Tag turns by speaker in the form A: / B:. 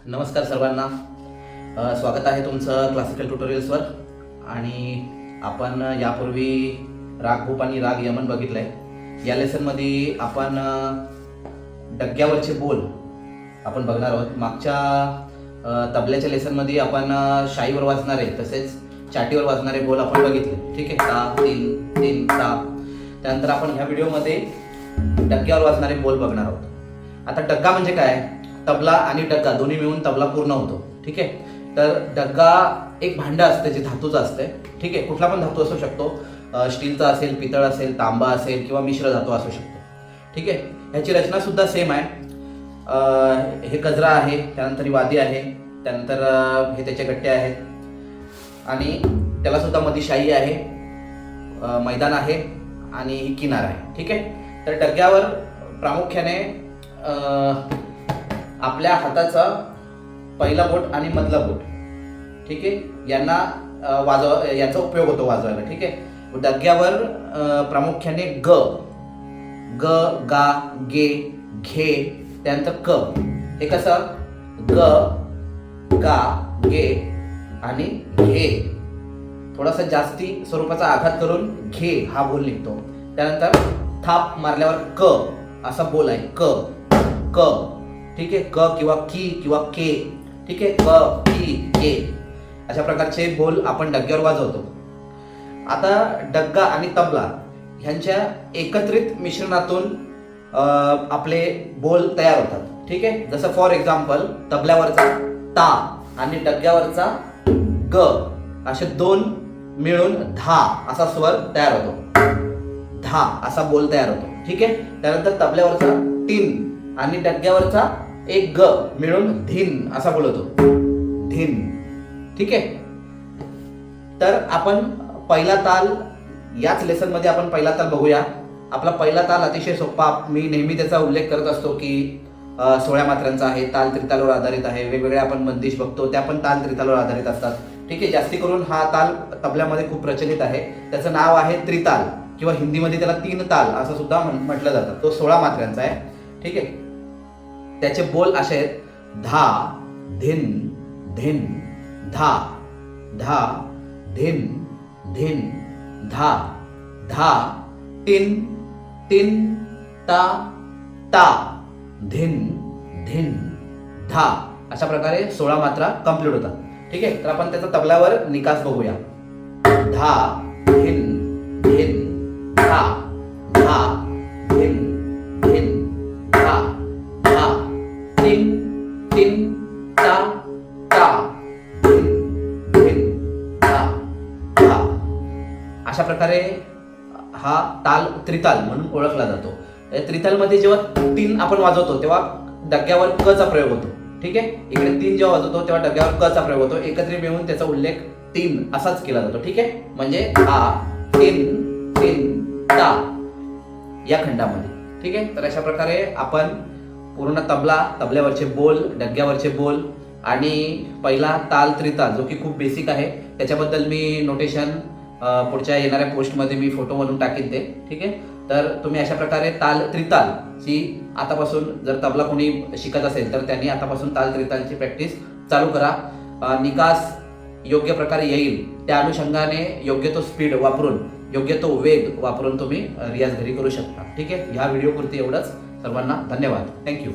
A: नमस्कार सर्वांना. स्वागत आहे तुमचं क्लासिकल ट्युटोरियल्सवर. आणि आपण यापूर्वी राग भूप आणि राग यमन बघितलंय. या लेसनमध्ये आपण डग्यावरचे बोल आपण बघणार आहोत. मागच्या तबल्याच्या लेसनमध्ये आपण शाईवर वाजणारे तसेच चाटीवर वाजणारे बोल आपण बघितले. ठीक आहे, ता तीन तीन ता. त्यानंतर आपण ह्या व्हिडिओमध्ये डग्यावर वाजणारे बोल बघणार आहोत. आता डग्गा म्हणजे काय? तबला आणि डग्गा दोन्ही मिळून तबला पूर्ण होतो. ठीक आहे, तर डग्गा एक भांडं असतं जे धातूचं असतं. ठीक आहे, कुठला पण धातू असू शकतो. स्टीलचा असेल, पितळ असेल, तांबा असेल किंवा मिश्र धातू असू शकतो. ठीक आहे, ह्याची रचना सुद्धा सेम आहे. हे गजरा आहे, त्यानंतर वादी आहे, त्यानंतर हे त्याचे गट्टे आहेत आणि त्याला सुद्धा मध्ये शाई आहे, मैदान आहे आणि ही किनार आहे. ठीक आहे, तर डग्यावर प्रामुख्याने आपल्या हाताचा पहिला बोट आणि मधला बोट, ठीक आहे, यांना याचा उपयोग होतो वाजवायला. ठीक आहे, डग्यावर प्रामुख्याने ग ग गा गे घे त्यानंतर क. हे कसं ग गा गे आणि घे थोडासा जास्ती स्वरूपाचा आघात करून घे हा बोल निघतो. त्यानंतर थाप मारल्यावर क असा बोल आहे, क क. ठीक आहे, क किंवा की किंवा के. ठीक आहे, क की के अशा प्रकारचे बोल आपण डग्यावर वाजवतो. आता डग्गा आणि तबला ह्यांच्या एकत्रित मिश्रणातून आपले बोल तयार होतात. ठीक आहे, जसं फॉर एक्झाम्पल तबल्यावरचा ता आणि डग्यावरचा ग असे दोन मिळून धा असा स्वर तयार होतो, धा असा बोल तयार होतो. ठीक आहे, त्यानंतर तबल्यावरचा टिन आणि डग्यावरचा एक ग मिळून धिन असा बोलतो, धिन. ठीक आहे, तर आपण पहिला ताल याच लेसन मध्ये आपण पहिला ताल बघूया. आपला पहिला ताल अतिशय सोपा. मी नेहमी त्याचा उल्लेख करत असतो की 16 मात्रांचा आहे, ताल त्रितालवर आधारित आहे. वेगवेगळे आपण बंदिश बघतो त्या पण ताल त्रितालवर आधारित असतात. ठीक आहे, जास्ती करून हा ताल तबल्यामध्ये खूप प्रचलित आहे. त्याचं नाव आहे त्रिताल किंवा हिंदीमध्ये त्याला 3 ताल असं सुद्धा म्हटलं जातं. तो 16 मात्रांचा आहे. ठीक आहे, त्याचे बोल असे आहेत, धा धिन धिन धा धा धिन धिन धा धा टिन टिन ता ता धिन धिन धा. अशा प्रकारे 16 मात्रा कंप्लीट होतात. ठीक आहे, तर आपण त्याचा तबल्यावर निकास बघूया. धा धिन धिन धा धा धिन धिन धा धा टिन टिन ता ता धिन धिन धा धा. अशा प्रकारे हा ताल त्रिताल म्हणून ओळखला जातो. त्रितालमध्ये जेव्हा 3 आपण वाजवतो तेव्हा डग्यावर क चा प्रयोग होतो. ठीक आहे, इकडे 3 जेव्हा वाजवतो तेव्हा डग्यावर क चा प्रयोग होतो. एकत्रित मिळून त्याचा उल्लेख 3 असाच केला जातो. ठीक आहे, म्हणजे हा टिन टिन ता या खंडामध्ये. ठीक आहे, तर अशा प्रकारे आपण पूर्ण तबल्यावरचे बोल, डग्यावरचे बोल आणि पहिला ताल त्रिताल जो की खूप बेसिक आहे त्याच्याबद्दल मी नोटेशन पुढच्या येणाऱ्या पोस्टमध्ये मी फोटो म्हणून टाकीन ते. ठीक आहे, तर तुम्ही अशा प्रकारे ताल त्रितालची आतापासून जर तबला कोणी शिकत असेल तर त्यांनी आतापासून ताल त्रितालची प्रॅक्टिस चालू करा. निकास योग्य प्रकारे येईल त्या अनुषंगाने योग्य तो स्पीड वापरून, योग्य तो वेग वापरून तुम्ही रियाज घरी करू शकता. ठीक आहे, ह्या व्हिडिओपुरती एवढंच. सर्वांना धन्यवाद. थँक्यू.